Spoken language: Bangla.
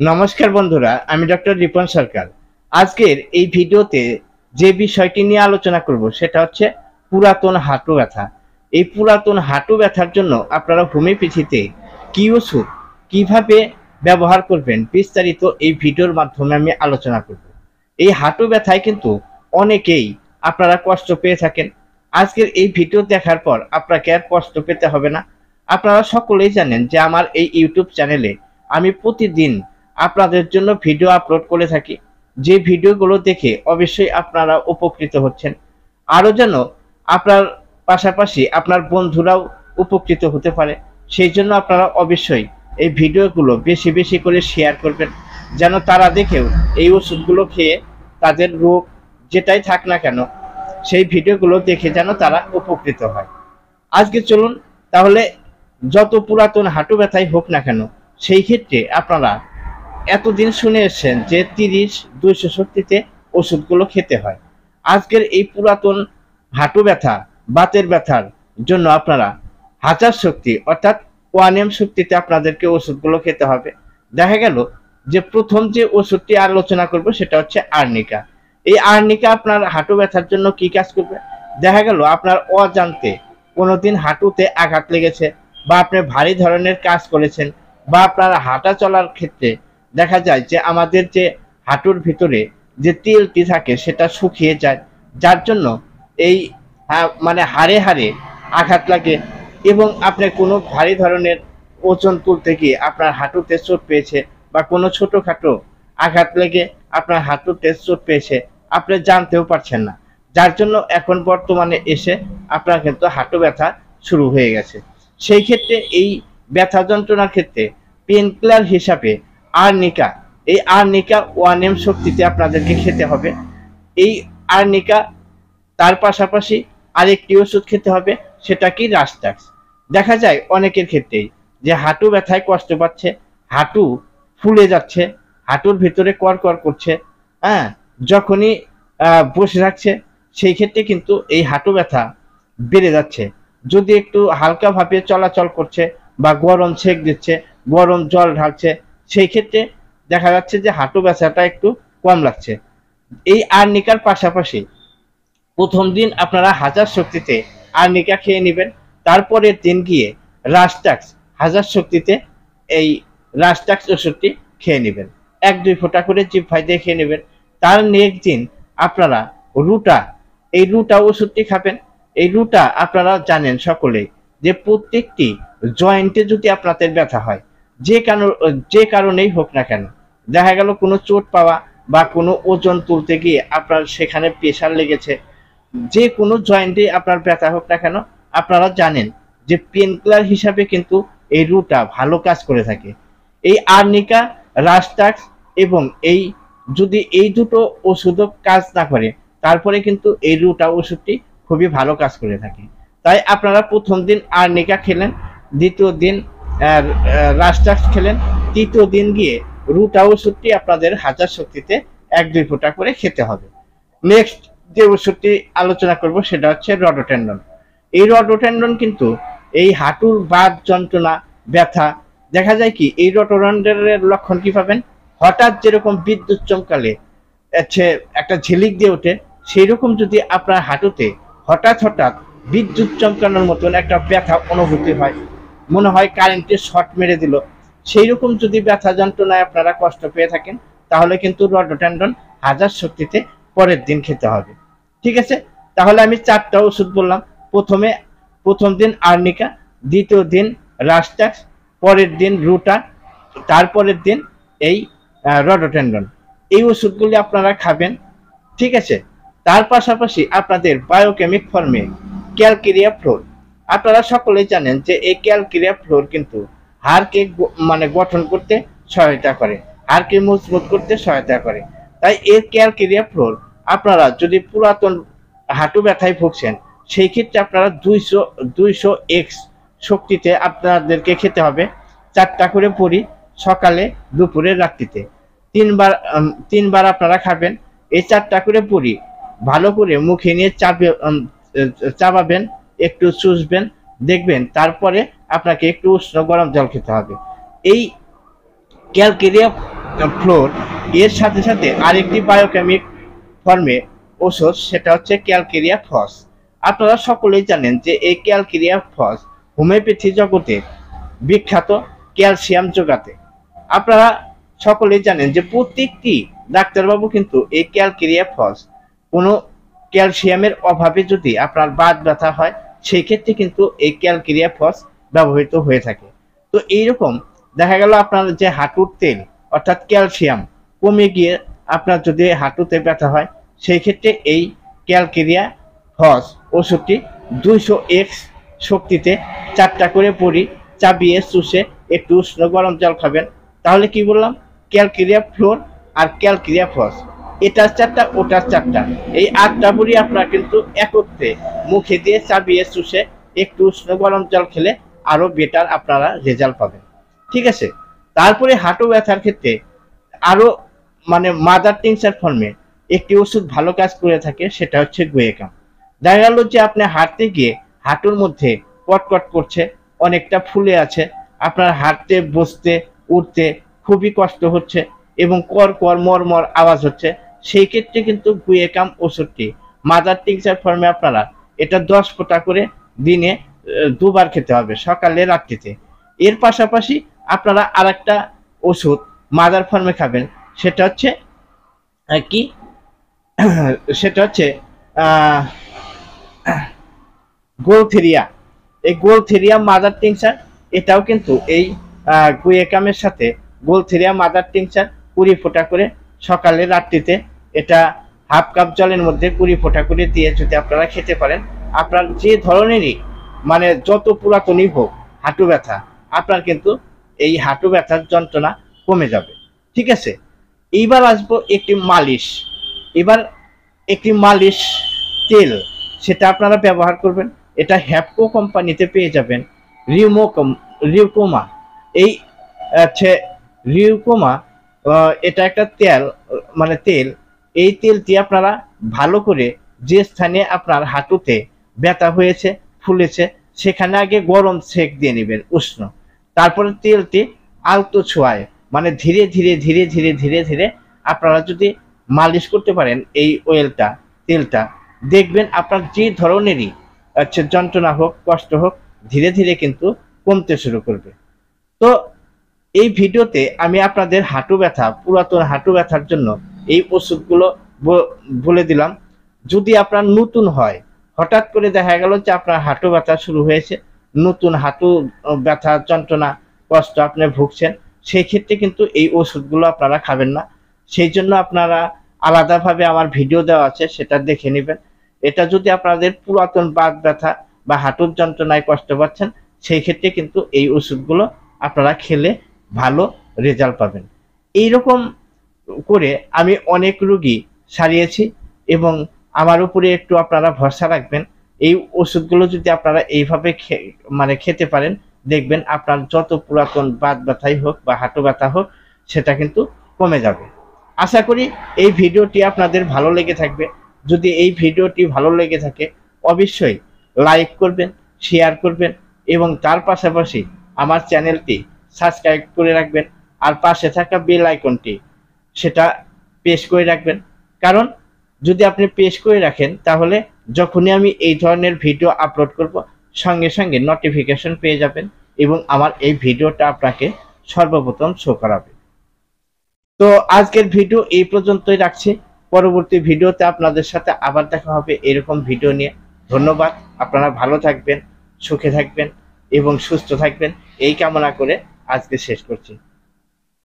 নমস্কার বন্ধুরা, আমি ডক্টর রিপন সরকার। আজকের এই ভিডিওতে যে বিষয়টি নিয়ে আলোচনা করব সেটা হচ্ছে পুরাতন হাঁটু ব্যথা। এই পুরাতন হাঁটু ব্যথার জন্য আপনারা হোমিওপ্যাথিতে কি ওষুধ কিভাবে ব্যবহার করবেন বিস্তারিত এই ভিডিওর মাধ্যমে আমি আলোচনা করব। এই হাঁটু ব্যথায় কিন্তু অনেকেই আপনারা কষ্ট পেয়ে থাকেন। আজকের এই ভিডিও দেখার পর আপনাকে আর কষ্ট পেতে হবে না। আপনারা সকলেই জানেন যে আমার এই ইউটিউব চ্যানেলে আমি প্রতিদিন আপনাদের জন্য ভিডিও আপলোড করে থাকি। যে ভিডিওগুলো দেখে অবশ্যই আপনারা উপকৃত হচ্ছেন। আরও যেন আপনার পাশাপাশি আপনার বন্ধুরাও উপকৃত হতে পারে, সেই জন্য আপনারা অবশ্যই এই ভিডিওগুলো বেশি বেশি করে শেয়ার করবেন, যেন তারা দেখেও এই ওষুধগুলো খেয়ে তাদের রোগ যেটাই থাক না কেন সেই ভিডিওগুলো দেখে যেন তারা উপকৃত হয়। আজকে চলুন তাহলে, যত পুরাতন হাঁটু ব্যথাই হোক না কেন, সেই ক্ষেত্রে আপনারা এতদিন শুনে এসেছেন যে 30-200 শক্তিতে ওষুধগুলো খেতে হয়। আজকের এই পুরাতন হাঁটু ব্যথা বাতের ব্যথার জন্য আপনারা 1000 শক্তি অর্থাৎ 1M শক্তিতে আপনাদেরকে ওষুধগুলো খেতে হবে। দেখা গেল যে প্রথম যে ওষুধটি আলোচনা করব সেটা হচ্ছে আর্নিকা। এই আর্নিকা আপনার হাঁটু ব্যথার জন্য কি কাজ করবে? দেখা গেল আপনার অজান্তে কোনোদিন হাঁটুতে আঘাত লেগেছে, বা আপনি ভারী ধরনের কাজ করেছেন, বা আপনার হাঁটা চলার ক্ষেত্রে দেখা যায় যে আমাদের যে হাঁটুর ভিতরে যে তেলটি থাকে সেটা শুকিয়ে যায়, যার জন্য এই মানে হাড়ে হাড়ে আঘাত লাগে, এবং আপনি কোনো ভারী ধরনের ওজন তুলতে গিয়ে আপনার হাঁটুতে চোট পেয়েছে, বা কোনো ছোটোখাটো আঘাত লেগে আপনার হাঁটুতে চোট পেয়েছে, আপনি জানতেও পারছেন না, যার জন্য এখন বর্তমানে এসে আপনার কিন্তু হাঁটু ব্যথা শুরু হয়ে গেছে। সেই ক্ষেত্রে এই ব্যথা যন্ত্রণার ক্ষেত্রে পেন কিলার হিসাবে আর্নিকা, এই আর্নিকা 1M শক্তিতে আপনাদেরকে খেতে হবে। এই আর্নিকা তার পাশাপাশি আরেকটি ওষুধ খেতে হবে, সেটা কি রাস্টাক্স। দেখা যায় অনেকের ক্ষেত্রেই যে হাঁটু ব্যথায় কষ্ট পাচ্ছে, হাঁটু ফুলে যাচ্ছে, হাঁটুর ভিতরে কড়কড় করছে, হ্যাঁ, যখনই বসে থাকছে সেই ক্ষেত্রে কিন্তু এই হাঁটু ব্যথা বেড়ে যাচ্ছে। যদি একটু হালকাভাবে চলাচল করছে বা গরম সেক দিচ্ছে, গরম জল ঢালছে, সেই ক্ষেত্রে দেখা যাচ্ছে যে হাঁটু ব্যথাটা একটু কম লাগছে। এই আর্নিকার পাশাপাশি প্রথম দিন আপনারা 1000 শক্তিতে আর্নিকা খেয়ে নেবেন, তারপরের দিন গিয়ে রাস্টাক্স 1000 শক্তিতে এই রাস্টাক্স ওষুধটি খেয়ে নেবেন, 1-2 ফোঁটা করে জিহ্বায় দিয়ে খেয়ে নেবেন। তার নেক্সট দিন আপনারা রুটা, এই রুটা ওষুধটি খাবেন। এই রুটা আপনারা জানেন সকলেই যে প্রত্যেকটি জয়েন্টে যদি আপনাদের ব্যথা হয়, যে কারণেই হোক না কেন, দেখা গেল কোনো চোট পাওয়া বা কোনো ওজন তুলতে গিয়ে আপনার সেখানে প্রেশার লেগেছে, যে কোনো জয়েন্টে আপনার ব্যথা হোক না কেন, আপনারা জানেন যে পেন কিলার হিসাবে কিন্তু এই রুটা ভালো কাজ করে থাকে। এই আর্নিকা, রাস্টাক্স এবং এই যদি এই দুটো ওষুধও কাজ না করে, তারপরে কিন্তু এই রুটা ওষুধটি খুবই ভালো কাজ করে থাকে। তাই আপনারা প্রথম দিন আর্নিকা খেলেন, দ্বিতীয় দিন রাস্টাক্স খেলেন, তৃতীয় দিন গিয়ে রুটা ওষুধটি আপনাদের 1000 শক্তিতে 1-2 ফোঁটা করে খেতে হবে। নেক্সট যে ওষুধটি আলোচনা করব সেটা হচ্ছে রডোটেন্ডন। এই রডোটেন্ডন কিন্তু এই হাঁটুর বাত যন্ত্রণা, ব্যথা, দেখা যায় কি এই রডোটেন্ডনের লক্ষণ কি পাবেন? হঠাৎ যেরকম বিদ্যুৎ চমকালে একটা ঝিলিক দিয়ে ওঠে, সেই রকম যদি আপনার হাঁটুতে হঠাৎ হঠাৎ বিদ্যুৎ চমকানোর মতন একটা ব্যথা অনুভূতি হয়, মনে হয় কারেন্টের শর্ট মেরে দিল, সেই রকম যদি ব্যথা যন্ত্রণায় আপনারা কষ্ট পেয়ে থাকেন, তাহলে কিন্তু রডোটেন্ডন 1000 শক্তিতে পরের দিন খেতে হবে। ঠিক আছে, তাহলে আমি 4টা ওষুধ বললাম। প্রথম দিন আর্নিকা, দ্বিতীয় দিন রাস্টাক্স, পরের দিন রুটা, তারপরের দিন এই রডোটেন্ডন। এই ওষুধগুলি আপনারা খাবেন। ঠিক আছে, তার পাশাপাশি আপনাদের বায়োকেমিক ফর্মে ক্যালকেরিয়া ফ্লোর, আপনারা সকলেই জানেন যে এই ক্যালকেরিয়া ফ্লোর কিন্তু হাড়কে মানে গঠন করতে সহায়তা করে, হাড়কে মজবুত করতে সহায়তা করে। তাই এর ক্যালকেরিয়া ফ্লোর আপনারা যদি পুরাতন হাঁটু ব্যথায় ভুগছেন, সেই ক্ষেত্রে আপনারা 200x শক্তিতে আপনাদেরকে খেতে হবে। 4টা করে পরি, সকালে, দুপুরে, রাত্রিতে, 3বার আপনারা খাবেন। এই 4টা করে পরি ভালো করে মুখে নিয়ে চাবাবেন, একটু চুষবেন, দেখবেন তারপরে আপনাকে একটু উষ্ণ গরম জল খেতে হবে। এই ক্যালকেরিয়া ফ্লোর, এর সাথে সাথে আরেকটি বায়োকেমিক ফর্মে ওষুধ, সেটা হচ্ছে ক্যালকেরিয়া ফস। আপনারা সকলেই জানেন যে এই ক্যালকেরিয়া ফস হোমিওপ্যাথি জগতে বিখ্যাত ক্যালসিয়াম যোগাতে। আপনারা সকলেই জানেন যে প্রত্যেকটি ডাক্তারবাবু কিন্তু এই ক্যালকেরিয়া ফস, কোনো ক্যালসিয়ামের অভাবে যদি আপনার বাত ব্যথা হয় সেই ক্ষেত্রে কিন্তু এই ক্যালকেরিয়া ফস ব্যবহৃত হয়ে থাকে। তো এইরকম দেখা গেল আপনার যে হাঁটুর তেল অর্থাৎ ক্যালসিয়াম কমে গিয়ে আপনার যদি হাঁটুতে ব্যথা হয় সেই ক্ষেত্রে এই ক্যালকেরিয়া ফস ওষুধটি 200x শক্তিতে 4টা করে পরি চাবিয়ে চুষে একটু উষ্ণ গরম জল খাবেন। তাহলে কি বললাম, ক্যালকেরিয়া ফ্লোর আর ক্যালকেরিয়া ফস, এটার 4টা ওটার 4টা, এই 8টা বড়ি আপনারা কিন্তু একত্রে মুখে দিয়ে চাবিয়ে চুষে একটু উষ্ণ গরম জল খেলে আরো বেটার আপনারা রেজাল্ট পাবেন। ঠিক আছে। তারপরে হাঁটু ব্যথার ক্ষেত্রে আরো মানে মাদার টিংচার ফর্মে একটি ওষুধ ভালো কাজ করে থাকে, সেটা হচ্ছে গুয়েকাম। দেখা গেল যে আপনি হাঁটতে গিয়ে হাঁটুর মধ্যে কটকট করছে, অনেকটা ফুলে আছে, আপনার হাঁটতে বসতে উঠতে খুবই কষ্ট হচ্ছে এবং কর কর মর আওয়াজ হচ্ছে, সেই ক্ষেত্রে কিন্তু গুয়েকাম ওষুধটি মাদার টিংচার ফর্মে আপনারা এটা 10 ফোঁটা করে দিনে 2বার খেতে হবে, সকালে রাত্রিতে। এর পাশাপাশি আপনারা আরেকটা ওষুধ মাদার ফর্মে খাবেন, সেটা হচ্ছে কি, সেটা হচ্ছে গোলথেরিয়া। এই গোলথেরিয়া মাদার টিংচার, এটাও কিন্তু এই গুয়েকামের সাথে গোলথেরিয়া মাদার টিংচার 20 ফোঁটা করে সকালে রাত্রিতে এটা হাফ কাপ জলের মধ্যে 20 ফোঁটা করে দিয়ে যদি আপনারা খেতে পারেন, আপনার যে ধরনেরই মানে যত পুরাতনই হোক হাঁটু ব্যথা, আপনার কিন্তু এই হাঁটু ব্যথার যন্ত্রণা কমে যাবে। ঠিক আছে। এইবার আসবো একটি মালিশ। এবার একটি মালিশ তেল, সেটা আপনারা ব্যবহার করবেন। এটা হ্যাপকো কোম্পানিতে পেয়ে যাবেন। রিউকোমা, এই হচ্ছে রিউকোমা, এটা একটা তেল মানে তেল। এই তেলটি আপনারা ভালো করে যে স্থানে আপনার হাঁটুতে ব্যথা হয়েছে ফুলেছে সেখানে আগে গরম সেক দিয়ে নেবেন উষ্ণ, তারপরে তেলটি আলতো ছোঁয়ায় মানে ধীরে ধীরে ধীরে ধীরে ধীরে ধীরে আপনারা যদি মালিশ করতে পারেন এই অয়েলটা তেলটা, দেখবেন আপনার যে ধরনেরই যন্ত্রণা হোক কষ্ট হোক ধীরে ধীরে কিন্তু কমতে শুরু করবে। তো এই ভিডিওতে আমি আপনাদের হাঁটু ব্যথা, পুরাতন হাঁটু ব্যথার জন্য এই ওষুধগুলো বলে দিলাম। যদি আপনার নতুন হয়, হঠাৎ করে দেখা গেল যে আপনার হাঁটু ব্যথা শুরু হয়েছে, নতুন হাঁটু ব্যথা যন্ত্রণা কষ্ট আপনি ভুগছেন, সেই ক্ষেত্রে কিন্তু এই ওষুধগুলো আপনারা খাবেন না। সেই জন্য আপনারা আলাদাভাবে আমার ভিডিও দেওয়া আছে, সেটা দেখে নেবেন। এটা যদি আপনাদের পুরাতন বাত ব্যথা বা হাঁটুর যন্ত্রণায় কষ্ট পাচ্ছেন, সেই ক্ষেত্রে কিন্তু এই ওষুধগুলো আপনারা খেলে ভালো রেজাল্ট পাবেন। এইরকম করে আমি অনেক রোগী সারিয়েছি এবং আমার উপরে একটু আপনারা ভরসা রাখবেন। এই ওষুধগুলো যদি আপনারা এইভাবে মানে খেতে পারেন, দেখবেন আপনার যত পুরাতন বাত ব্যথাই হোক বা হাঁটু ব্যথা হোক সেটা কিন্তু কমে যাবে। আশা করি এই ভিডিওটি আপনাদের ভালো লেগে থাকবে। যদি এই ভিডিওটি ভালো লেগে থাকে অবশ্যই লাইক করবেন, শেয়ার করবেন এবং তার পাশাপাশি আমার চ্যানেলটি সাবস্ক্রাইব করে রাখবেন আর পাশে থাকা বেল আইকনটি সেটা প্রেস করে রাখবেন। কারণ যদি আপনি প্রেস করে রাখেন তাহলে যখনই আমি এই ধরনের ভিডিও আপলোড করব সঙ্গে সঙ্গে নোটিফিকেশন পেয়ে যাবেন এবং আমার এই ভিডিওটা আপনাকে সর্বপ্রথম শো করাবে। তো আজকের ভিডিও এই পর্যন্তই রাখছি। পরবর্তী ভিডিওতে আপনাদের সাথে আবার দেখা হবে এরকম ভিডিও নিয়ে। ধন্যবাদ। আপনারা ভালো থাকবেন, সুখে থাকবেন এবং সুস্থ থাকবেন এই কামনা করে আজকে শেষ করছি।